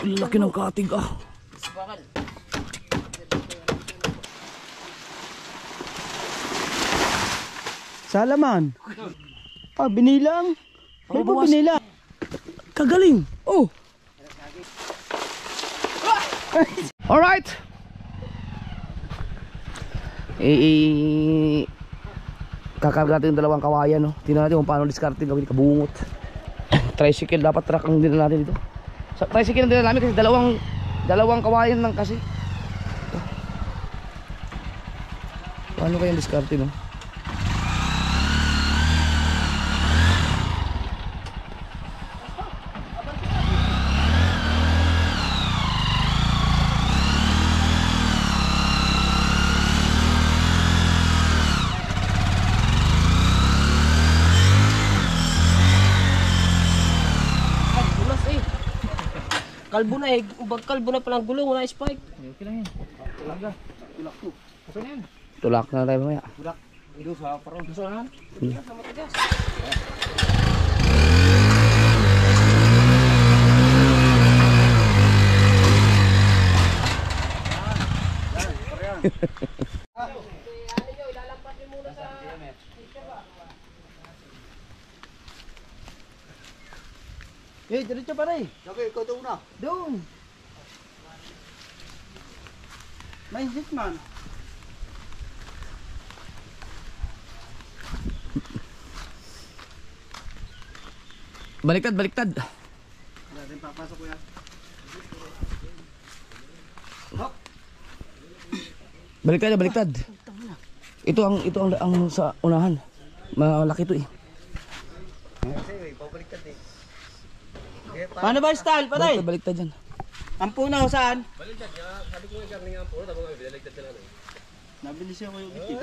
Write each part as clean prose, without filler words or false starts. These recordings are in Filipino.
Laki ng katig ah. Salaman. Ah, binilang. May po binilang. Kagaling. Oh. Alright. Kakarga natin yung dalawang kawayan, no? Tingnan natin kung paano discarding gawin kabungot. Tricycle, dapat truck ang dinala natin dito. Sa tricycle ang dinala namin kasi dalawang kawayan lang kasi. Paano kayang discarding, no? Kalbo na eh, kalbo na palang gulong, wala spike. Okay lang yan. Talaga. Tulak to. Asa na yan? Tulak na tayo mamaya. Tulak. Ito sa parang gusto na. Sa matigas. Eh, diretso pa rin. Okay, ikaw doon na. Doon. May hit man. Baliktad, baliktad. Wala rin papasok ko yan. Baliktad na, baliktad. Ito ang sa unahan. Malaki ito eh. Paano ba style, patay? Baliktad, baliktad yan. Ang punaw saan? Baliktad niya, sabi ko nga karning ang puro, tapos baliktad na lang. Nabilis siya ko yung itit.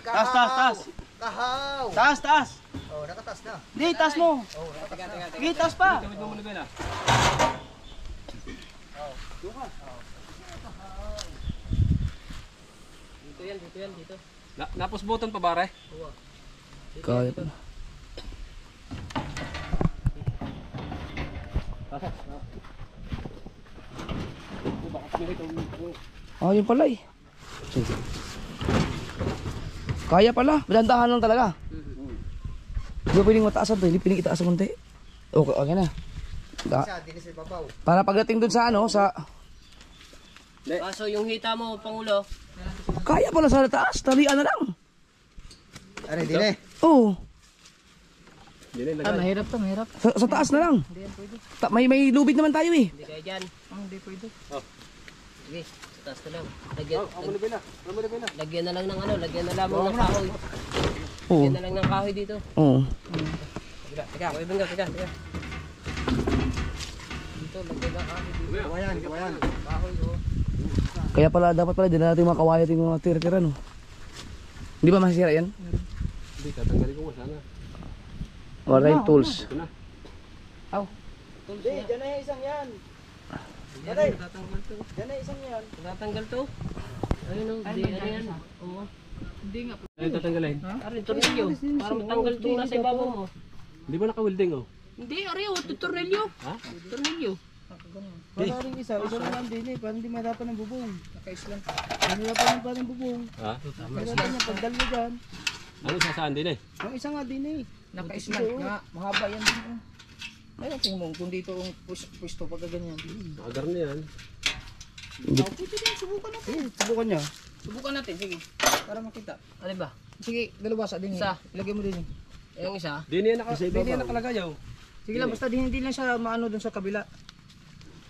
Taas, taas, taas. Kahaw! Taas, taas. Oh, nakatas na. Di, taas mo. Oh, nakatas na. Di, taas pa. Kamit mo muna ba na? Dito yan, dito. Napos button pa bare? Kaya pa. Ah, yun pala eh. Sige. Kaya pala, dahan-dahan lang talaga. Hindi ba pwedeng mataasan to, hindi pwedeng itaasan konti. Okay, okay na. Isa, dinis sa babaw. Para pagdating dun sa ano, sa... Kaso yung hita mo, Pangulo. Kaya pala sa taas, talian na lang. Ano, din eh. Oo, Mahirap to, mahirap. sa taas na lang. May lubid naman tayo eh. Hindi kaya dyan. Hindi pwede. Sige, sa taas na lang. Lagyan Ano ba na? lagyan na lang ng ano, lagyan na lamang ng kahoy. Oo. Lagyan na lang ng kahoy dito. Oo. Teka, kuya Benga, teka. Dito, lagyan ng kahoy dito. Kawayan, kawayan. Kahoy, oh. Kaya pala, dapat pala, din na natin mga kawaya yung mga tira-tira, no? Hindi ba masisira yan? Hindi, tatanggalin ko sana. Wala yung tools. Hindi, dyan na yung isang yan. Patay. Tatanggal to. Dyan na yung isang yan. Tatanggal to. Ayun o, di, ano yan? Oo. Hindi nga. Ayun, tatanggalin. Ari, tornilyo. Para matanggal to nasa ibabaw mo. Hindi ba naka-welding oh? Hindi, ari, tornilyo. Ha? Tornilyo. Wala rin isa naman din eh. Parang hindi mahirapan ng bubong. Naka-islang. Mahirapan ng parang bubong. Ha? Mahirapan niya pagdal mo dyan. Ano sasaan din eh? Yung isa nga din eh. Naka-islant nga, mahaba yan din. Ayun, tingin mo, kung dito ang pwesto pagka ganyan. Agar na yan. Pwede din, subukan natin. Subukan niya. Subukan natin, sige. Para makita. Ano ba? Sige, dalawa sa din. Isa. Ilagay mo din. Yung isa? Di niya nakalagay oh. Sige lang, basta hindi lang siya maano dun sa kabila.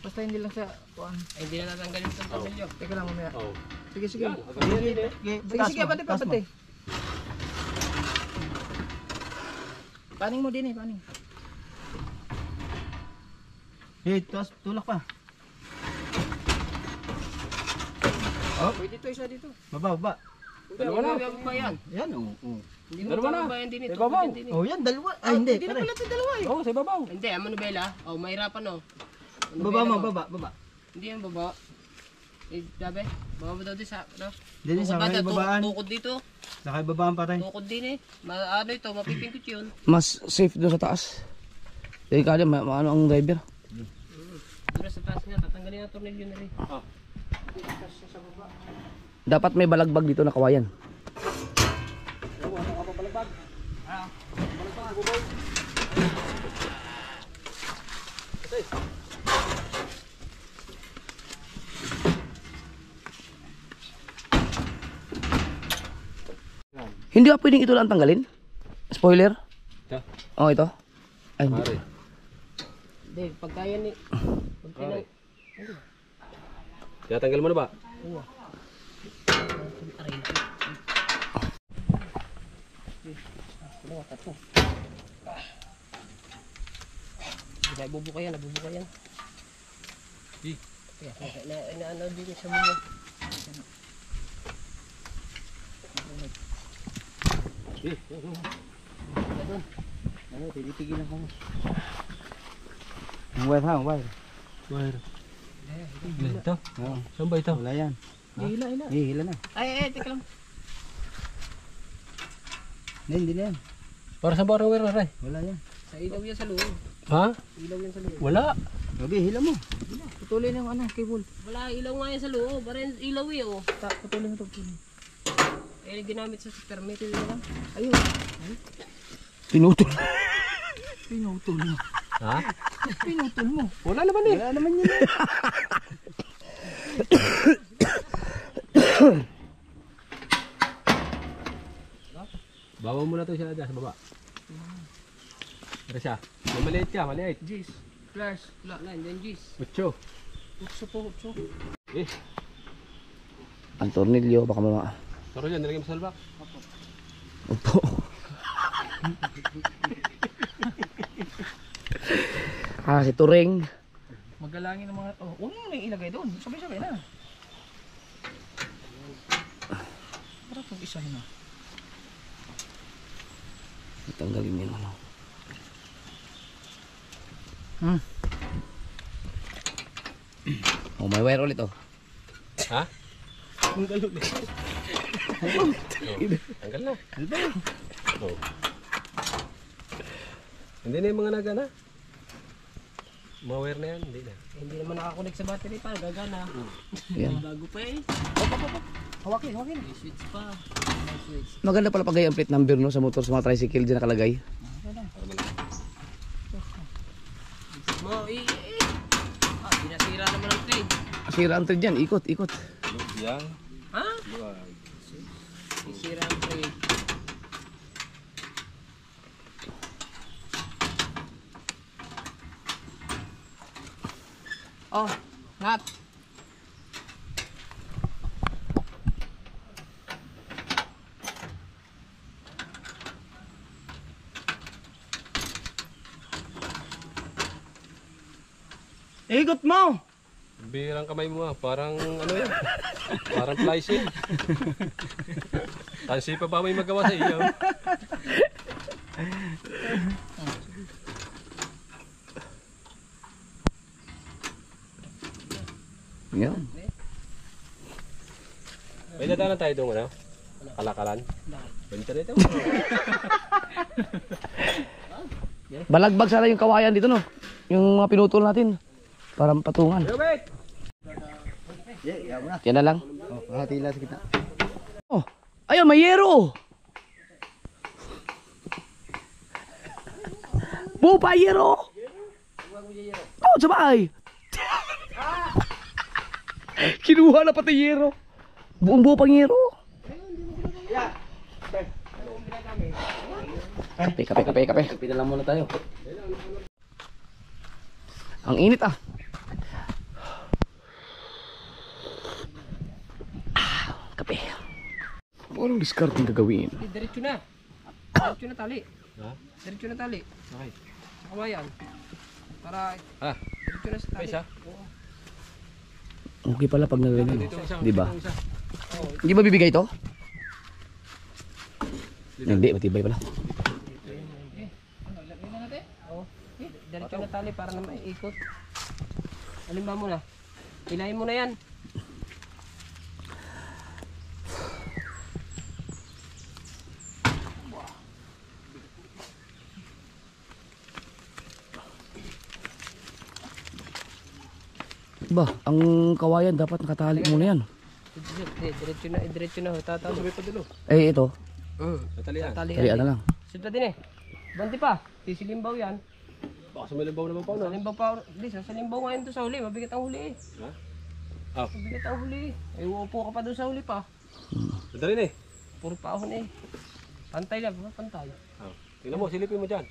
Basta hindi lang siya, kuan. Ay, hindi na natanggalin itong tornilyo. Teka lang mamaya. Oh. Sige, sige. Sige, Sige, pati pa, pati. Paning mo din eh, paning. Eh, tulak pa. Pwede to, isa dito. Baba, baba. Dalawa na ba yan? Yan oh. Hindi mo ba yan din ito? Din Oh, yan, dalawa. Ay, hindi. Hindi na pala ito dalawa eh. Oh, sa babaw. Hindi, ang manubela. Oh, mahirapan oh. Baba mo, baba, baba. Hindi yan baba. Eh, sabi, baba mo daw din sa, ano? Dili sa may babaan. Tukod dito. Sa kay babaan pa tayo. Tukod din eh. Ano ito, mapipingkot yun. Mas safe doon sa taas. Kaya kaya, ano ang driver? Pero sa taas nga, tatanggalin ang tornilyo na rin. Dapat may balagbag dito na kawayan. Hindi ba pwedeng ito lang tanggalin? Spoiler? Ito. Oh, ito. Ay, hindi. Pare. Hindi, pagkaya ni... Pare. Tinatanggal mo na ba? Nabubukayan, nabubukayan. Di. Ano din sa mga. Ano, titigilan ko mo. Ang wire ha, ang wire. Wire. Ito? Oo. Saan ba ito? Wala yan. Hila, hila. Hila na. Ay, teka lang. Hindi na yan. Para sa barang wire na rin. Wala yan. Sa ilaw yan sa loob. Ha? Ilaw yan sa loob. Wala. Gabi, hila mo. Putulin yung ano, cable. Wala, ilaw nga yan sa loob. Parang ilaw eh, oh. Putulin mo ito. Eh, ginamit sa permit yun lang. Ayun. Pinutol. Pinutol mo. Ha? Pinutol mo. Wala naman eh. Wala naman yun. Bawa mo na ito siya dyan sa baba. Pero siya. May maliit ka, maliit. Jeez. Flash. Wala na, yan jeez. 8. Utso po, utso. Eh. Ang tornilyo, baka mama. Taro dyan, nilagay mo sa salbak. Opo. Si Turing. Magalangin ng mga... Oh, huwag mo na ilagay doon. Sabay-sabay na. Para pag-isahin na. Tanggalin yun. Oh, may wire ulit oh. Ha? Tanggal ulit. Tanggal na. Oh. Hindi na yung mga nagana. Mga wire na yan, hindi na. Hindi naman nakakonect sa battery pa, gagana. Yan. Bago pa eh. Hawakin, hawakin. May switch pa. May switch. Maganda pala pag ang plate number no sa motor sa mga tricycle diyan nakalagay. Mo, pinasira naman ang trade. Sira ang thread diyan, ikot, ikot. Yan. Ha? Sira ang trade. Oh, ngat. Ikot mo. Birang kamay mo parang ano yan. Parang fly seal. Tansi pa ba may magawa sa iyo? Yan. May dadaanan tayo doon ano? Kalakalan. Benta na ito. Balagbag sana yung kawayan dito no. Yung mga pinutol natin. Para patungan. Yeah, mo na. Yan na lang. Oh, hatila sa kita. Oh, ayun, may yero. Buo pa yero. Oh, sabay. Kinuha na pati yero. Buong buo pang yero. Kape, kape, kape, kape. Kape na lang muna tayo. Ang init ah. Kape. Anong discard yung gagawin? Diretso na. Diretso na tali. Ha? Diretso na tali. Okay. Sa kawayan. Para Ah, diretso na sa tali. isa. Okay pala pag nagawin Dito isa. Di ba? dito isa. Hindi ba bibigay to? Hindi, matibay pala. Diretso na tali para na maikot. Alin ba muna? Pilahin mo na yan. Ba, ang kawayan dapat nakatali muna yan. Diretso na ho. Tatawag. Sabay pa dulo. Eh, ito. Natalian. Talian na lang. Sita din eh. Banti pa. Sisilimbaw yan. Baka sumilimbaw naman pa no? Salimbaw pa. Di, salimbaw ngayon to sa huli. Mabigat ang huli eh. Ha? Ah. Mabigat ang huli eh. Ay, uupo ka pa doon sa huli pa. Madali na eh. Puro paahon eh. Pantay lang. Pantay. Tingnan mo, silipin mo dyan.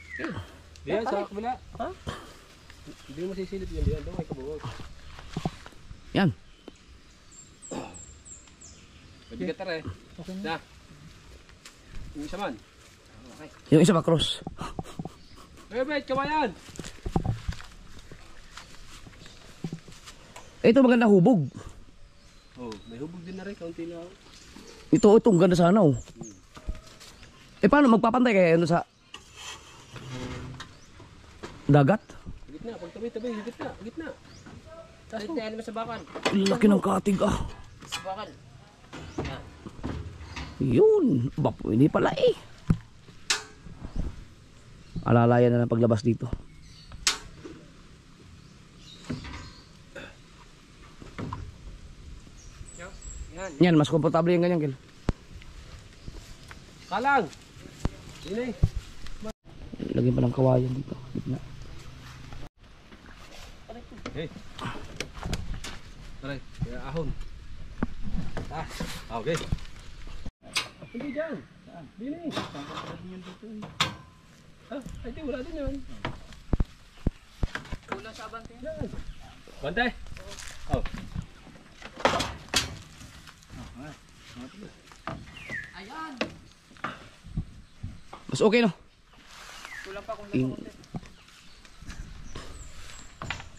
Diyan sa kabila. Ha? Hindi mo sisilip yan diyan. Doon ay kabuwag. Yan. Mabigat tara eh. Okay na. Yung isa man. Yung isa pa cross. Bet, kawayan! Ito maganda hubog. Oh, may hubog din na rin. Kaunti lang. Itong ganda sana oh. Eh paano magpapantay kaya ano sa dagat? Gitna, pag tabi, gitna, gitna. Tapos tayo naman sa bakan. Laki ng katig ah. Sa bakan. Yun. Bapo, hindi pala eh. Alalayan na ng paglabas dito. Yan, mas komportable yung ganyan, Kel. Kalang! Yun eh. Lagyan pa ng kawayan dito. Gitna. Hey. Taray, kaya ahon. Okay. Hindi dyan. Dini. Ay di, wala din yun. Wala sa abante. Bantay? Oh. Ayan. Mas okay no? Kulang pa kung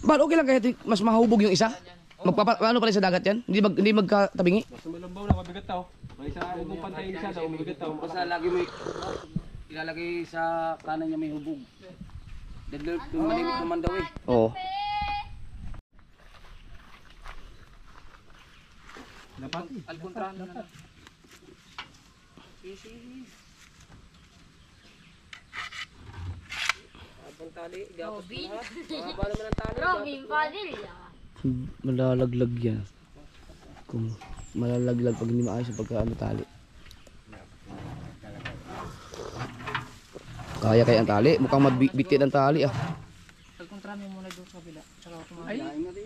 But okay lang kahit mas mahubog yung isa? Ano pala sa dagat yan? Hindi magkatabingi? Basta malambaw na, mabigat tao. May isa, kung pantay isa daw, mabigat tao. Basta lagi mo ilalagay sa kanan niya may hubog. Dahil malimit naman daw eh. Oo. Alkontrahan na lang. abang tali. Robin. Mahaba naman ang tali. Robin Padilla. Malalaglag yan. Kung malalaglag pag hindi maayos yung pagkaano tali. Kaya ang tali. Mukhang mabitin ang tali ah. Alkontrahan mo muna doon sa kabila. Tsaka Ay,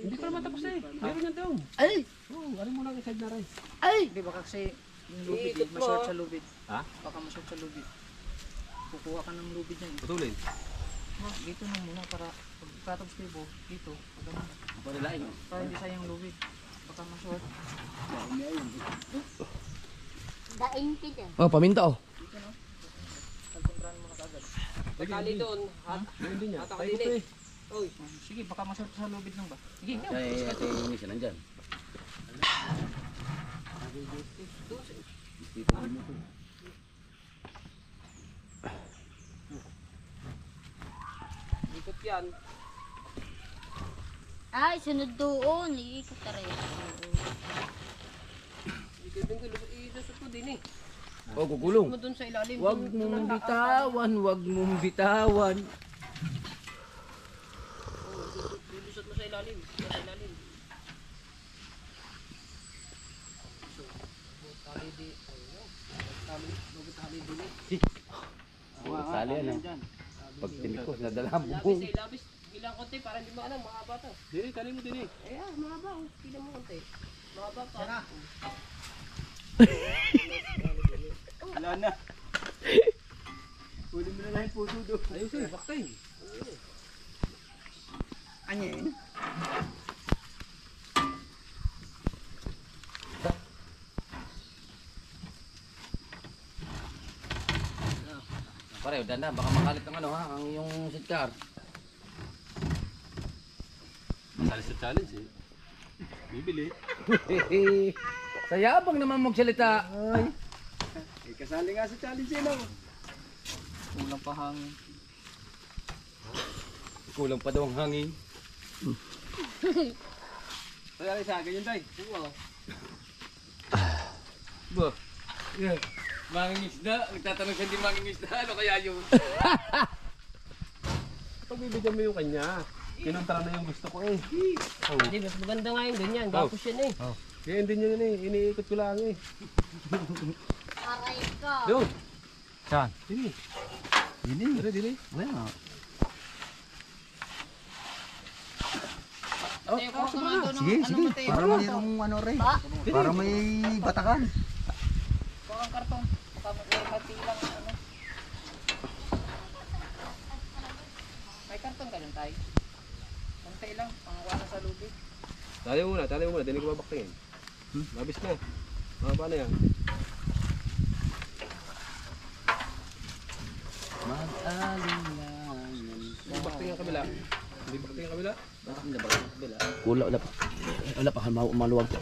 hindi pa naman tapos eh. Meron yan daw. Ay! Oo, ano mo lang yung side na rin. Hindi baka kasi yung lubid eh, ma-short sa lubid. Ha? Baka ma-short sa lubid. Kukuha ka ng lubid niyan. Putulin. Dito na muna para pag katapos kayo dito. Para hindi sayang lubid. Baka ma-short. Daing pida. Oh, paminta oh. Alkontrahan mo na kaagad. Tali doon. Meron din yan. Hata ka Tayo din ko eh. eh. Oy. Sige, baka ma-short sa lubid lang ba? Sige, Ate yung isa nandyan. Ikot yan. Ay, sunod doon. Iikot ka rin. Ikot din ko. Isusot mo din eh. Oh, gugulong. Mo doon sa ilalim. Huwag mong bitawan, huwag mong bitawan. Ilusot mo sa ilalim. Sa ilalim. Tali di. Tali din eh. Sali yan eh. Pag tinikos, nadala ang Labis bubong. eh. Labis. Bilang konti para hindi mo alam. Mahaba to. Dini, tali mo dini. Ayan, mahaba. Tignan mo konti. Mahaba pa. Wala na. Huli mo na lang yung puso doon. Ayos eh, baktay. Anya eh. Pare, danda, baka makalit ang ano ha, ang yung sitkar. Masali sa challenge eh. Bibili. Sayabang naman magsalita. Ay. Kasali nga sa challenge eh no. Kulang pa hangin. Kulang pa daw ang hangin. Kaya sa akin yun tay. Ba? Yeah. Mangingisda, nagtatanong siya hindi mangingisda, ano kaya yun? Pagbibigyan mo yung kanya. Kinontra na yung gusto ko eh. Hindi, mas maganda nga yung ganyan. Gapos yan eh. Kaya hindi nyo yun eh. Iniikot ko lang eh. Aray ka. Doon. Saan? Dili. Dini. Dili, dili. Wala. Sige, sige. Para mayroong ano rin. Para may batakan. Parang karton. Baka may lang ano. May karton ka dyan tayo. Konti lang, pangawa sa lubid. Tali mo muna. Dinig ko babaktingin. Mabis na. Mga paano yan? Hindi bakting ang kabila. Hindi bakting ang kabila. Wala pa maluwag to.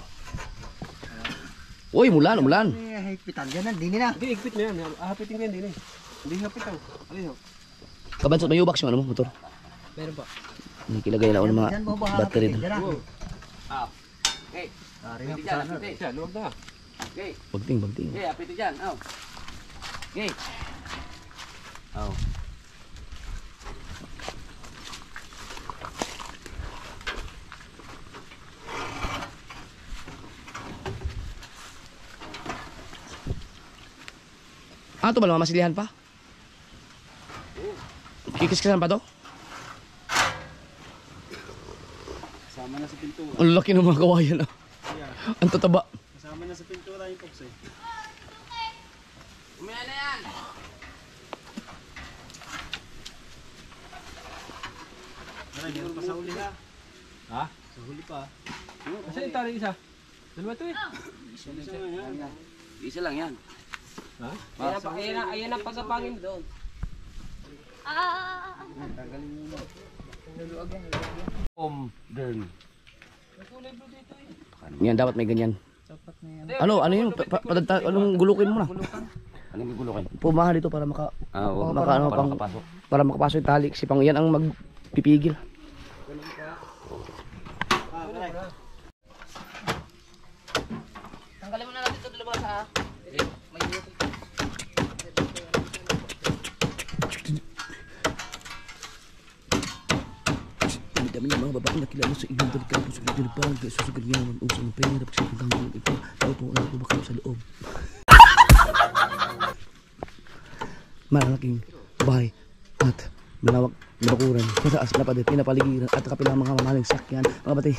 Uy, mulan. Eh, higpitan dyan na. Dini na. Hindi, igpit na yan. Ahapitin ko yan din eh. Hindi hapit ako. Alin ako? Kabansot, may ubaks yung ano mo, motor. Meron pa. Hindi kilagay na ako ng mga Dyan mo ba battery hapitin? na. Dyan na. Okay. Ari nga Pwede po dyan, sana. apiti. Siya, luwag na. Okay. Bagting. Okay, apiti dyan. Oh. Okay. Oh. Ah, ito ba? Masilihan pa? Kikis-kisan pa to? Kasama na sa pintura. Ang laki ng mga kawayan ah. Ang tataba. Kasama na sa pintura yung pops eh. Umaya na yan! Meron pa sa huli ha. Ha? Sa huli pa. Kasi yung tali isa. Dalawa to eh. Isa lang yan. Ha? Ayan ang pagkapangin doon. Girl. Yan, dapat may ganyan. Ano yun? Anong gulukin mo na? Anong gugulukin? Pumaha dito para Oo, para makapasok. para makapasok yung tali. Kasi pang yan ang magpipigil. Tanggalin mo na natin ito dalawa sa may yuki. Ang dami ng mga babae na kilala sa inyong delikado sa kilipang susugal niya ng usang pera pag siya pagkanggang ito. Tao po ang bumakaw sa loob. Malaking bahay at malawak na bakuran. Mataas na padet, pinapaligiran at kapilang mga mamahaling sakyan. Mga batay.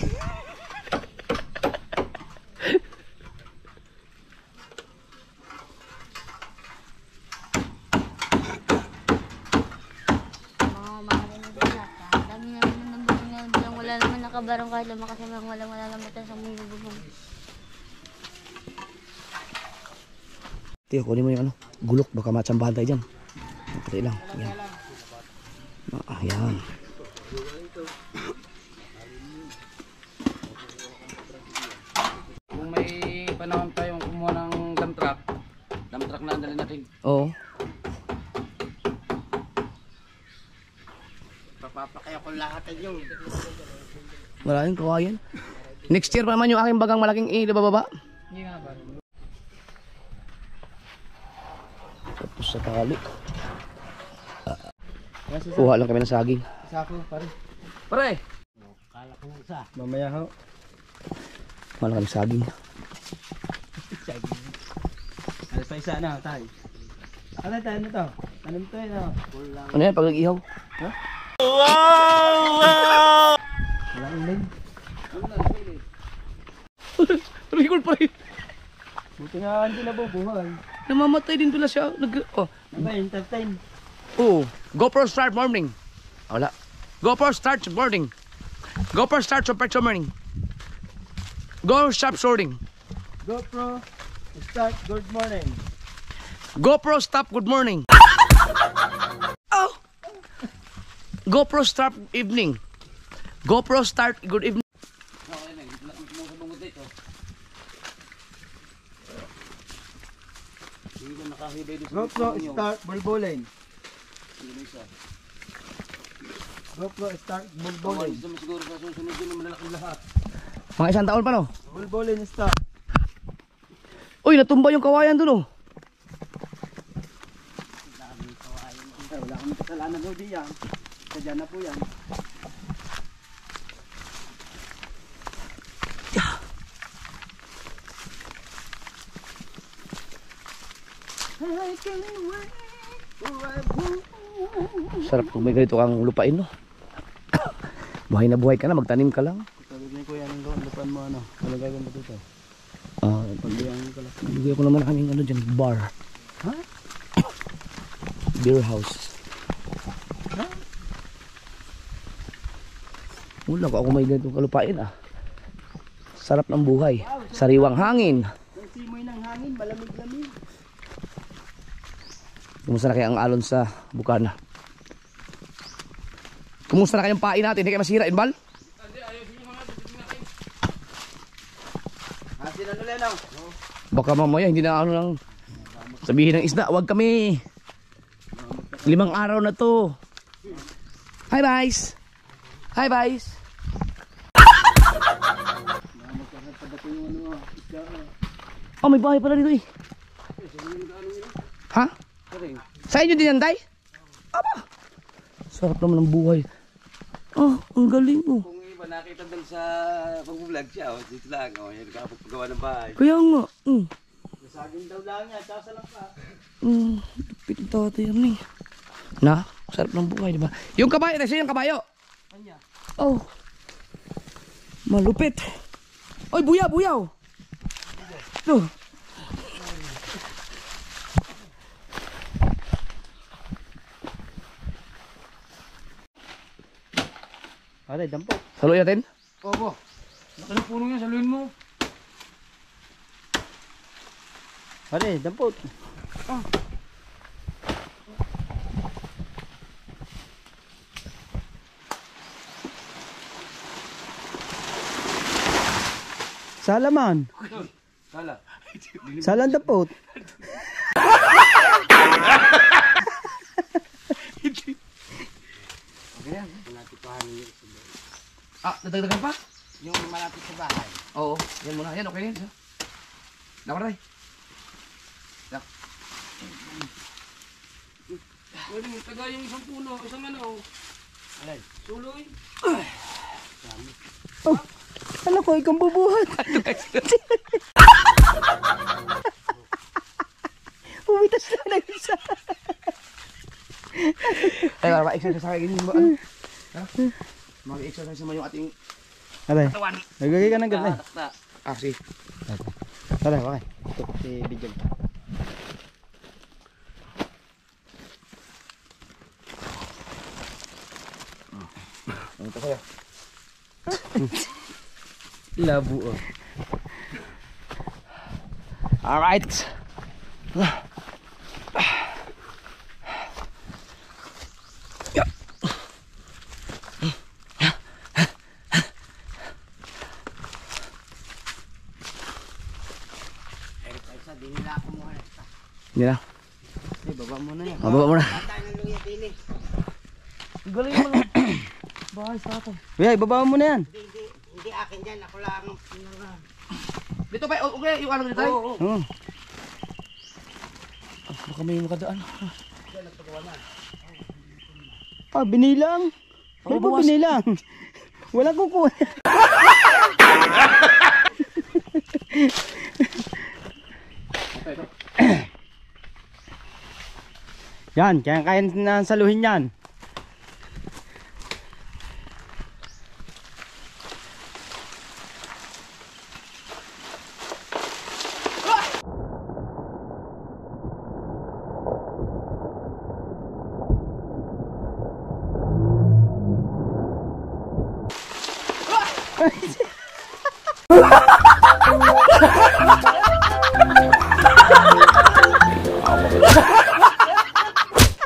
Mga mahalin na binata. Dami naman ng bunga bilang wala naman nakabarang kahit lumakas naman wala naman sa mundo bubong. Tiyo, kunin mo yung ano, gulok. Baka matsambahan tayo dyan. Patay lang. Yan. Yan. Kung may panahon tayong kumuha ng dump truck na ang dali natin. Oo. Papapakaya ko lahat yun. Maraming kawayan. Next year pa naman yung aking bagang malaking ibababa. Hindi nga ba? Tapos sa tali. Kuha lang kami ng saging. Sako, pare. Pare! Mamaya ho. Kuha lang kami saging. Alas pa isa na, tayo. Ano tayo na to? Ano to yun? Ano yan? Pag nag-ihaw? Walang ilig. Record pa rin. Buti nga hindi nabubuhay. Namamatay din pala siya. Aba, entertain. Oh, GoPro start morning. Wala. GoPro start morning. GoPro start super morning. Go stop sorting. GoPro, start, good morning. GoPro stop good morning. Oh. GoPro start evening. GoPro start good evening. GoPro, start, bulbulin. GoPro, start, bulbulin. Siguro sa susunod yun yung malalaki lahat. Mga isang taon pa no? Bulbulin, start. Uy, natumba yung kawayan dun oh. Wala kami kasalanan ho diyan. Sadya na po yan. Sarap kung may ganito kang lupain, no? Buhay na buhay ka na, magtanim ka lang. Sabi ni Kuya, anong gawin? Lupan mo ano? Ano gagawin mo dito? Pagbigyan ko lang. Bigyan ko naman kaming ano dyan, bar. Ha? Beer house. Wala ko ako may ganito kalupain ah. Sarap ng buhay. Sariwang hangin. Ang simoy ng hangin, malamig-lamig. Kumusta na kaya ang alon sa Bukana? Kumusta na kayong pain natin? Hindi kayo masira, Inbal? Asin ano Lenong? Baka mamaya hindi na ano lang sabihin ng isda. Huwag kami. 5 araw na to. Hi guys. Hi guys. Oh, may bahay pala dito eh. Ha? Sa inyo din yan, Day? Aba. Sarap naman ng buhay. Oh, ang galing oh. Kung iba nakita doon sa pag-vlog siya, dito lang, yan nakapagawa ng bahay. Kaya nga. Saging daw lang yan, tsaka lang pa. Lupit ang tatay yan eh. Na, sarap ng buhay, di ba? Yung kabayo, nasa yung kabayo. Oh. Malupit. Oy, buyaw, buyaw. Ito. Aray, dampo. Saluhin natin. Opo. Laki ng puno yan, saluhin mo. Aray, dampo. Salaman. Sala. Salan dampot. Ah, nadagdagan pa? Yung malapit sa bahay. Oo, yan muna. Yan, okay na yan. Nakaray. Pwede mo tagay yung isang puno, isang ano. Alay. Tuloy. Alam ko, ikang bubuhat. Pumitas na ng isa. Ay, para ma-exercise sa akin mo. Ano? Mag-exercise naman yung ating Alay, katawan. nagagay ka ng ganda. Ah, sige. Alay, okay. Ito si Bidyan. Ito kaya. Labo oh. Alright. Hindi na. Hey, baba mo na yan. Mababa mo na. Galing mo lang. Bahay sa atin. Kuya, ibaba mo na yan. Hindi akin yan, ako lang. Dito pa, okay, yung ano dito tayo? Oo. Baka may makadaan. Ah, binilang. Ano ba binilang? Wala kukuha. Yan, kaya na saluhin yan.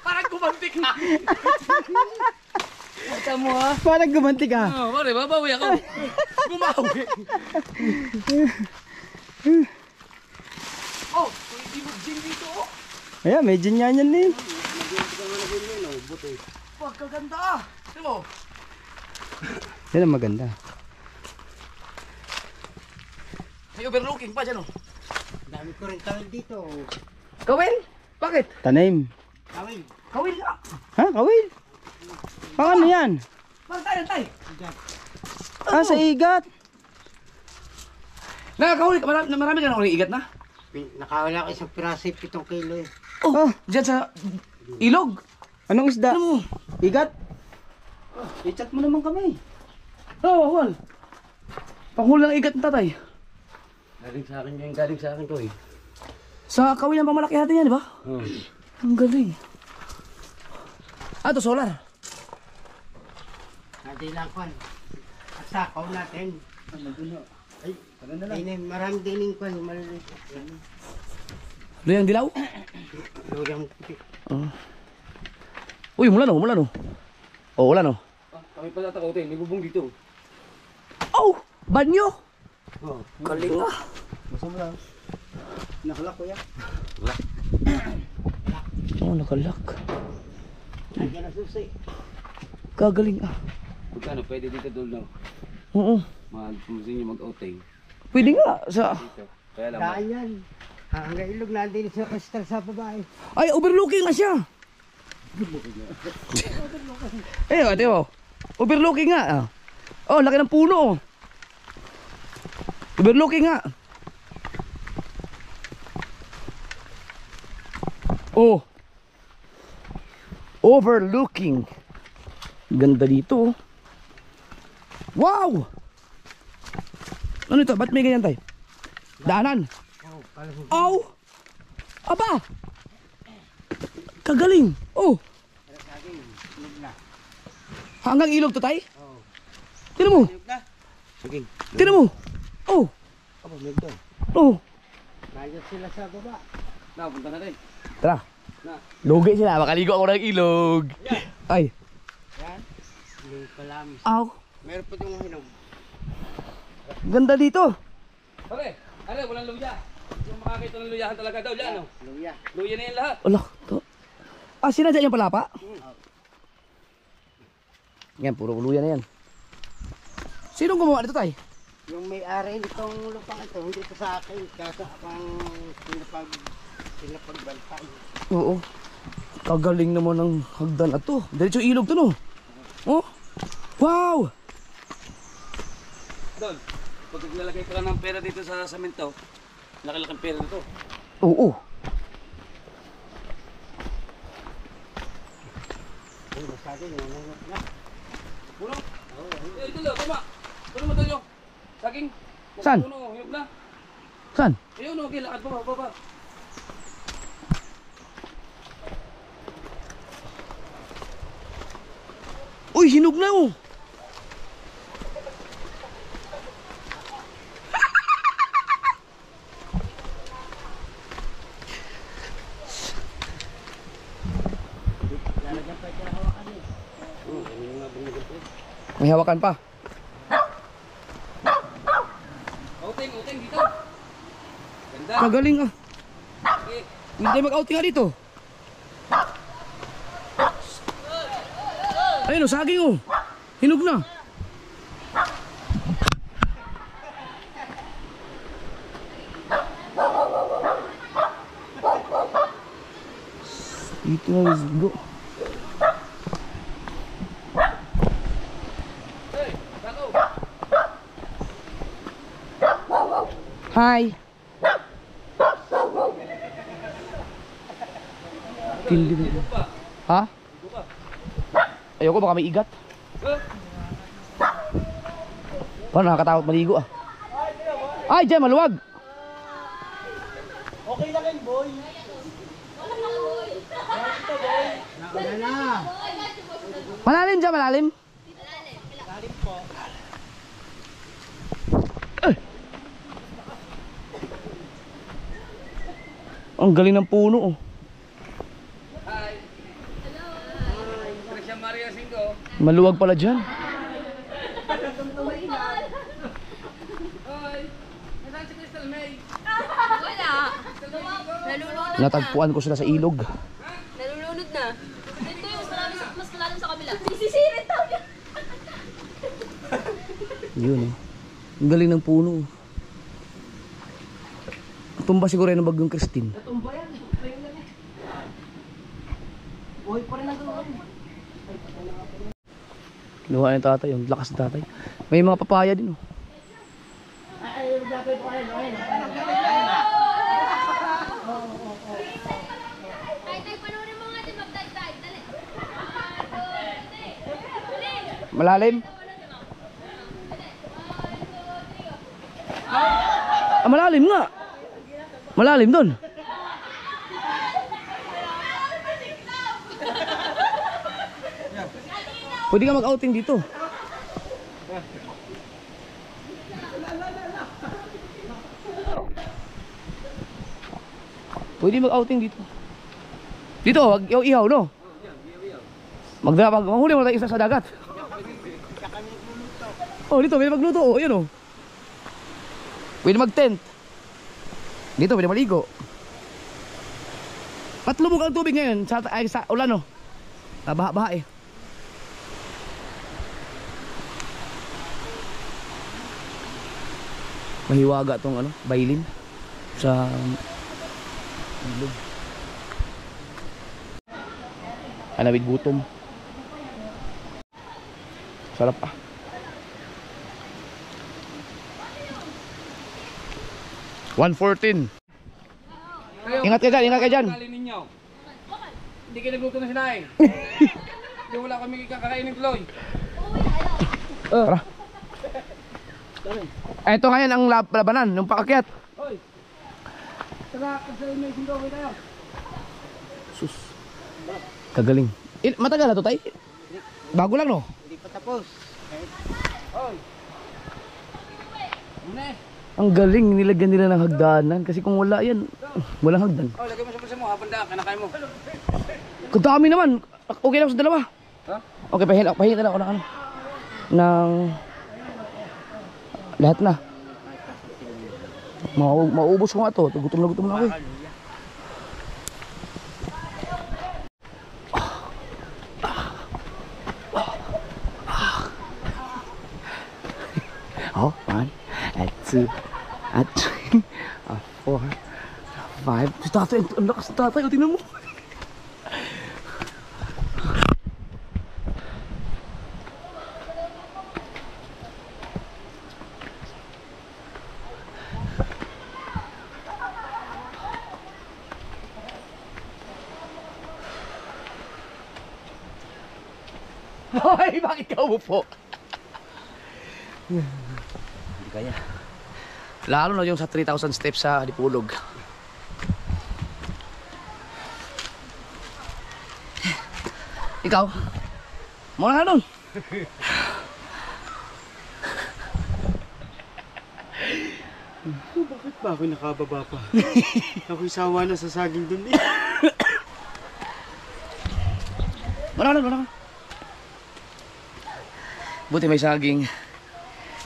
Parang gumantik na. Parang gumanti ka. Oh, pare, babawi ako. Bumawi. Oh, hindi mo gym dito. Ayan, medyo nyanyan din. Wag kaganda ah. Tignan mo. Yan ang maganda. May overlooking pa dyan oh. Dami ko rin tawid dito. Kawin? Bakit? Tanim. Tawid. Kawin ka. Ha, kawil? Pang ano yan? Bakit tayo, tayo? Ah, sa igat. Nakakahuli ka. Marami ka na uling igat na. Nakawala ko isang piraso, 7 kilo eh. Oh, dyan sa ilog. Anong isda? Ano mo? Igat? I-chat mo naman kami. Oh, wal. Panghuli ng igat ng tatay. Galing sa akin yung galing sa akin to eh. Sa kawilang pamalaki natin yan, di ba? Oh. Ang galing. Ah, ito solar. Hindi lang kwan. At sakaw natin. Ay, marami din yung kwan. Maliliit. Luyang dilaw? Luyang puti. Uy, mula no, mula no. Oh, wala no. Kami pala takotin, may bubong dito. Oh, banyo. Oh, Galing ah. gusto mo lang. Nakalak ko yan. Oh, nakalak. Lagyan na susi. Gagaling ah. Magkano, pwede dito doon no? Oo. Gusto nyo mag-outing Pwede nga sa... dito. Kaya lang, Daan yan. Hanggang ilog nandun sa kastal sa babae. Ay, overlooking nga siya. Eh, ate oh. Overlooking nga ah. Oh, laki ng puno oh. Overlooking nga. Oh. Overlooking. Ganda dito oh. Wow! Ano ito? Ba't may ganyan tayo? Daanan. Oh! Aba! Kagaling. Oh! Hanggang ilog to tay? Oo. Tinan mo. sige. Tinan mo. Oh! Aba, may doon. Oh! Nandiyan sila sa baba. Na, punta na rin. Tara. Na. Lugi sila. Makaligo ako ng ilog. Ay. Yan. May palamis. Aw. Meron pa yung hinog. Ganda dito. Pare, ano, walang luya. Yung makakita ng luyahan talaga daw, yan no? Luya. Luya na yan lahat. Ala. Ah, sinadya yung palapa? Yan, puro kuluyan na yan. Sinong gumawa nito tay? Yung may-ari nitong lupang ito, hindi ito sa akin. Kaso akong pinapagbantay. Oo. Kagaling naman ng hagdan na to. Diretso ilog to no? Oh. Wow! Doon, pag naglalagay ka lang ng pera dito sa semento, laki-laking pera na to. Oo. Ay, masyado nanangot na. Puno? Eh, ito lang, tama. Puno mo tayo. Saging. Saan? Puno, hinog na. Saan? Ayun, okay, lakad pa, baba. Uy, hinog na oh. May hawakan pa. Outing dito. Ganda. Kagaling ah. Okay. Hindi tayo mag-outing nga dito. Ayun oh, saging oh. Hinog na. Dito na, let's go. Hey, Tato. Hi. Tindi na. Ha? Ayoko, baka may igat. Parang nakakatakot maligo ah. Ay, dyan, maluwag. Okay na rin, boy. Wala na. Malalim dyan, malalim. Lalim po. Ang galing ng puno oh. Hi. Hello. Maria Cinco. Maluwag pala dyan. Hi. Nasaan si Crystal May? Wala. Nalulunod. Natagpuan ko sila sa ilog. Nalulunod na. Ito yung mas malalim sa kabila. Sisirit daw yun. Yun oh. Ang galing ng puno. Tumba siguro yan ng bagyong Christine. Natumba yan. Buhay pa rin ang gawin. Kinuha ng tatay, yung lakas ng tatay. May mga papaya din oh. Malalim? Ah, malalim nga. Malalim doon. Pwede ka mag-outing dito. Pwede mag-outing dito. Dito, wag ihaw, no? Maghuli mo tayo isa sa dagat. Oh, dito, pwede magluto. Oh, yun, oh. Pwede mag-tent. Dito, pwede maligo. Patlubog ang tubig ngayon sa ulan, oh. Baha-baha eh. Mahiwaga tong ano, baylin sa ilog. Anawid gutom. Sarap ah. $1.14. Ingat ka dyan, ingat ka dyan. Kali ninyo. Hindi kayo nagluto na sila eh. Hindi wala kami kakainin tuloy. Tara. Ito ngayon ang labanan, yung paakyat. Hoy. Tara, kasi may sindaw tayo. Sus. Kagaling. Matagal na to, tay? Bago lang, no? Hindi pa tapos. Hoy. Muna eh. Ang galing, nilagyan nila ng hagdanan. Kasi kung wala yan, walang hagdan. Oh, lagay mo sa bulsa mo, habang kinakain mo. Kadami naman. Okay lang sa dalawa. Ha? Okay, pahinga na ako ng ano. Ng... lahat na. Maubos ko nga to. Gutom na ako eh. Oh, 1, 2, 3, 4, 5. Si tatay, ang lakas ng tatay. O, tingnan mo. Hoy, bakit ka umupo? Hindi kaya. Lalo na yung sa 3,000 steps sa Dipulog. Ikaw? Muna ka nun. Bakit ba ako nakababa pa? Ako'y sawa na sa saging dun eh. Muna ka. Buti may saging.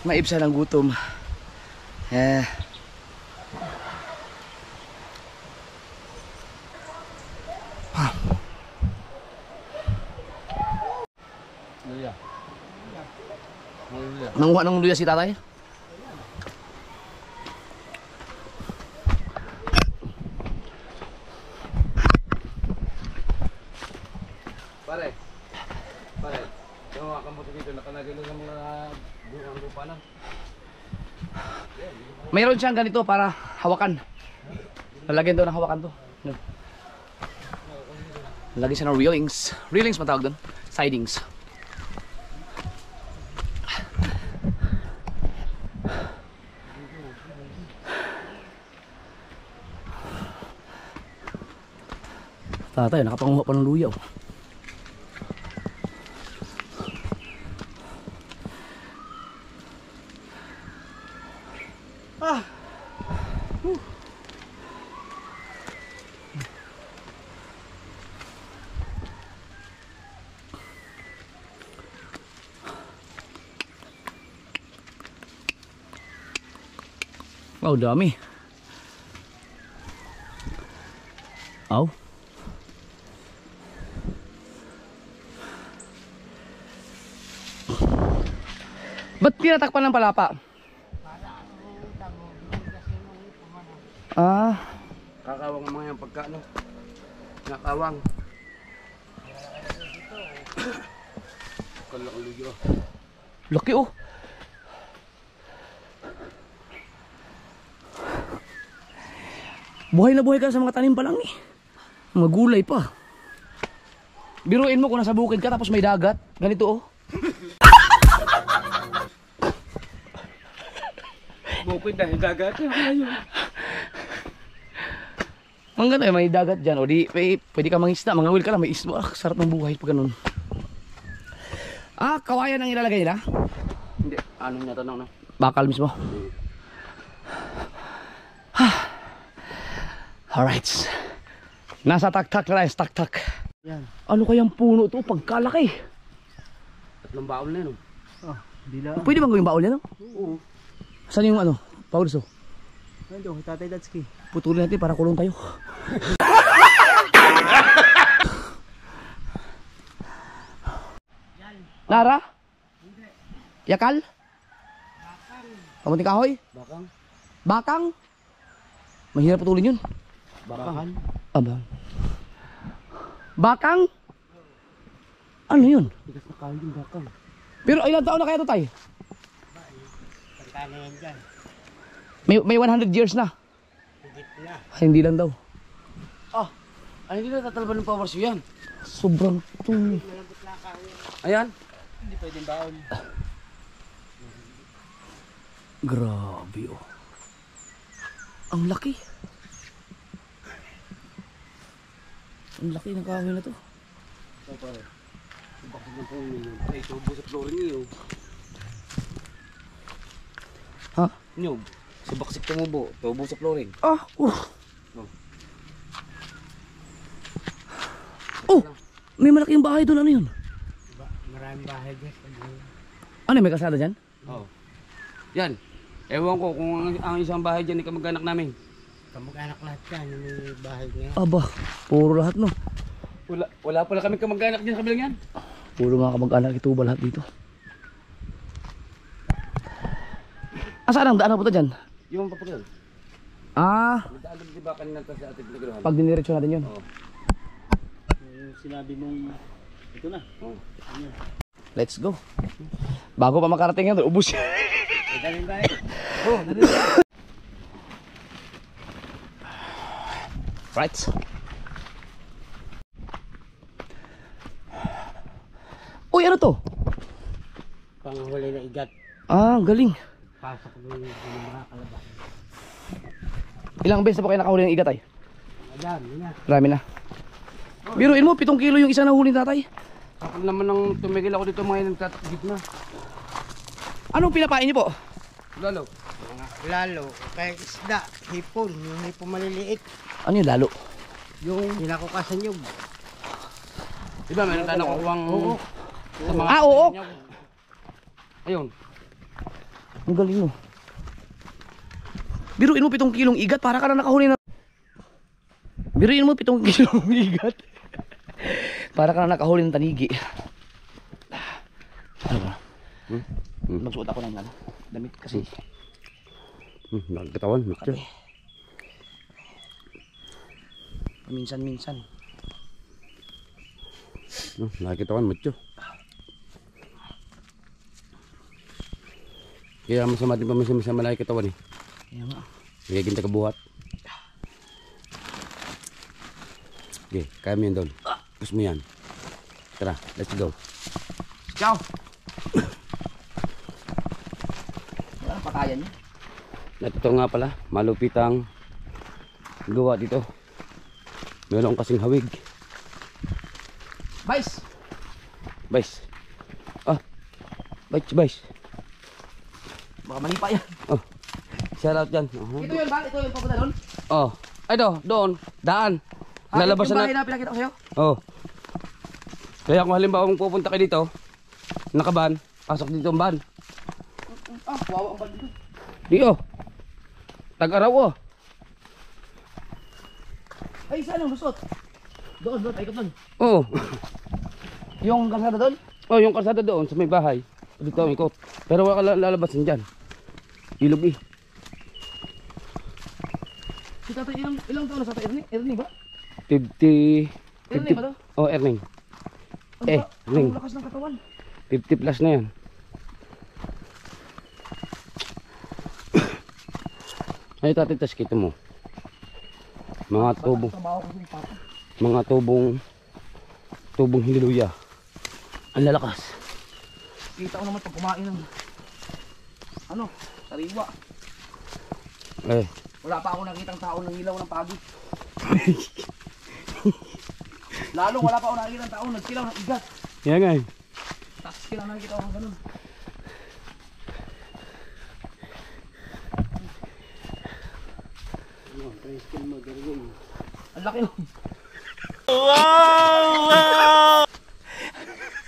Maibsa ng gutom. Nanguha ng luya si tatay? Pare. Yung mga kamote dito, nakalagay lang ng mga buong lupa na. Mayroon siyang ganito para hawakan. Lalagyan doon ng hawakan to. Lalagyan siya ng railings. Railings matawag doon. Sidings. Tatay, nakapanguha pa ng luya. Oh, dami. Oh. Ba't tinatakpan ng palapa? Ah. Kakawang mga yung pagkaano. Nakawang. Kalak luyo. Laki oh. Buhay na buhay ka sa mga tanim pa lang eh. Mga gulay pa. Biruin mo kung nasa bukid ka tapos may dagat. Ganito oh. Bukid dahil dagat. Ayun. Ang ganda, may dagat dyan. O di, pwede ka mangisda. Mangawil ka lang, may isda. Ah, sarap ng buhay pag ganun. Ah, kawayan ang ilalagay nila? Hindi, ano niya tanong na? Bakal mismo. Alright. Nasa tak-tak na tayo, tak-tak. Yan. Ano kayang puno to? Pagkalaki. Tatlong baon na yun. Pwede bang gawing baon yan? No? Oo. Saan yung ano? Paulo. Ano, Tatay Datsuki. Putulin natin para kulong tayo. Nara? Yakal? Kamuting kahoy? Bakang. Bakang? Mahirap putulin yun. Bakan. Abang. Bakang? Ano yun? Tigas na kahoy yung bakang. Pero ilang taon na kaya ito tayo? Pagkano yan dyan? May 100 years na. Higit na. Ay, hindi lang daw. Ay, hindi na tatalban ng powers yan. Sobrang tung. Ayan. Hindi pwedeng baon. Grabe oh. Ang laki. Ang laki ng kahoy na to. So, pare. Bakit ng phone ninyo? Ay, tubo sa flooring niyo. Ha? Nyog. Sa baksik tumubo. Tubo sa flooring. Ah, Oh, may malaking bahay doon. Ano yun? Maraming bahay dyan. Ano, may kasada dyan? Oo. Yan. Ewan ko kung ang isang bahay dyan ay kamag-anak namin. Kamag-anak lahat yan. Yung may bahay ngayon. Aba, puro lahat no. Wala pala kami kamag-anak dyan sa kabilang yan. Puro mga kamag-anak ituba lahat dito. Saan ang daan na punta dyan? Yung papagyan. Ah, Nagdaalag di ba kanina sa ating pinaguluhan? pag diniretso natin yun. Oo. Sinabi mong ito na. Oo. Let's go. Bago pa makarating yan, ubus yan. Galing bahay. Right. Uy, ano to? Panghuli na igat. Ah, galing. Pasok mo yung mga kalabas. Ilang beses na po kayo nakahuli ng igat ay? Madam, yun na. Marami na. Biruin mo, 7 kilo yung isang nahuli tatay. Kapag naman nang tumigil ako dito mga nagtatagip na. Anong pinapain niyo po? Lalo. Lalo, kaya isda, hipon, yung hipon maliliit. Ano yung lalo? Yung hinakukasan yung. Diba meron tayo nakukuhang sa mga Ah, oo. Ayun. Ang galing mo. Biruin mo 7 kilong igat para ka na nakahuli na. Biruin mo 7 kilong igat. Para ka na nakahuli ng tanigi. Ano ba? Magsuot ako ng damit kasi Nagkatawan. minsan-minsan. Nagkatawan macho. Kaya masama din pa masama malaki katawan eh. Ayan nga. Nagiging tagabuhat. Okay, kaya mo yan doon. Push mo yan. Tara, let's go. Ciao! Wala patayan niya. At ito nga pala, malupit ang gawa dito. Meron kasing hawig. Vice! Vice. Ah, Vice. Baka mali pa yan. Oh, shout out dyan. Ito yun ba? Ito yung papunta doon? Oh, ay doon. Daan. Lalabas yung na. bahay na pinakita ko sa'yo? Oh. Kaya kung halimbawa kung pupunta kayo dito, nakaban, pasok dito ang van. Ah, wawa ang bal dito. Di oh. Tag-araw oh. Ay, saan ang lusot? Doon, paikot doon. Oh. Yung kalsada doon? Oh, yung kalsada doon sa may bahay. Dito ang ikot. Pero wala ka lalabasin dyan. Ilog eh. Si tatay, ilang taon na sa tatay? Ernie ba? 50. Ernie ba to? Oh, Erning. Ano Eh, ba? Ring. Ang lakas ng katawan. 50 plus na yan. Ay, tatay, tas kita mo. Mga tubong. Trabaho ko yung papa. Mga tubong hiluya. Ang lalakas. Kita ko naman pag kumain ng ano, sariwa. Eh. Wala pa ako nakitang tao ng ilaw ng pagi. Lalo wala pa ako nakitang tao nagkilaw ng igat. Yan nga eh. Tapos kailangan nakikita ako ng ganun. Ang laki nun.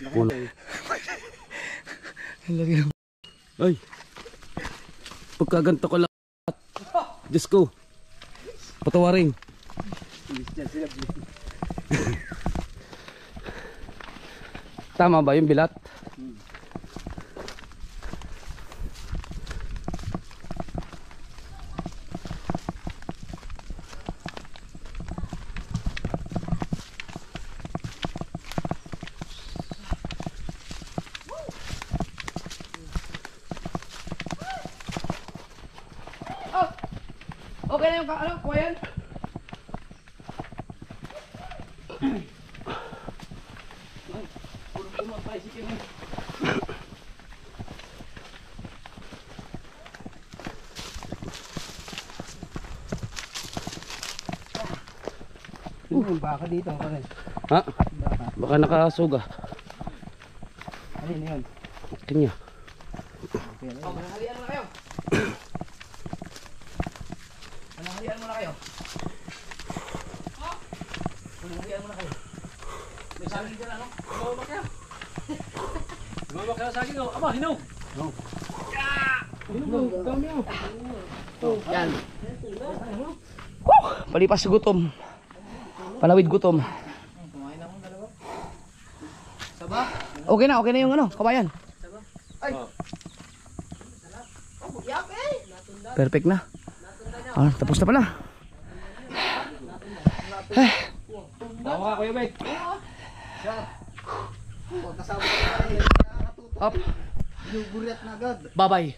Puno. Ay. Pagkaganto ko lang. Diyos ko. Patawarin. Tama ba yung bilat? Okay na yung ano, kuwayan? Puno ang tricycle na. Yung baka dito ako rin. Ha? Baka nakasuga. Alin yun? Kanya. Oh, manahalian mo na kayo. Manahalian mo na kayo. Manahalian mo na kayo. May saging dyan ano? Gumama kayo. Gumama kayo sa akin, oh. Aba, hinog. Hinog, dami oh. Yan. Palipas sa gutom. Palawid gutom. Kumain akong dalawa. Saba? Okay na yung ano, kabayan. Ay! Perfect na. Ah, tapos na pala. Tawa ka, Kuya Bet. Up. Yung guryat na agad. Bye-bye.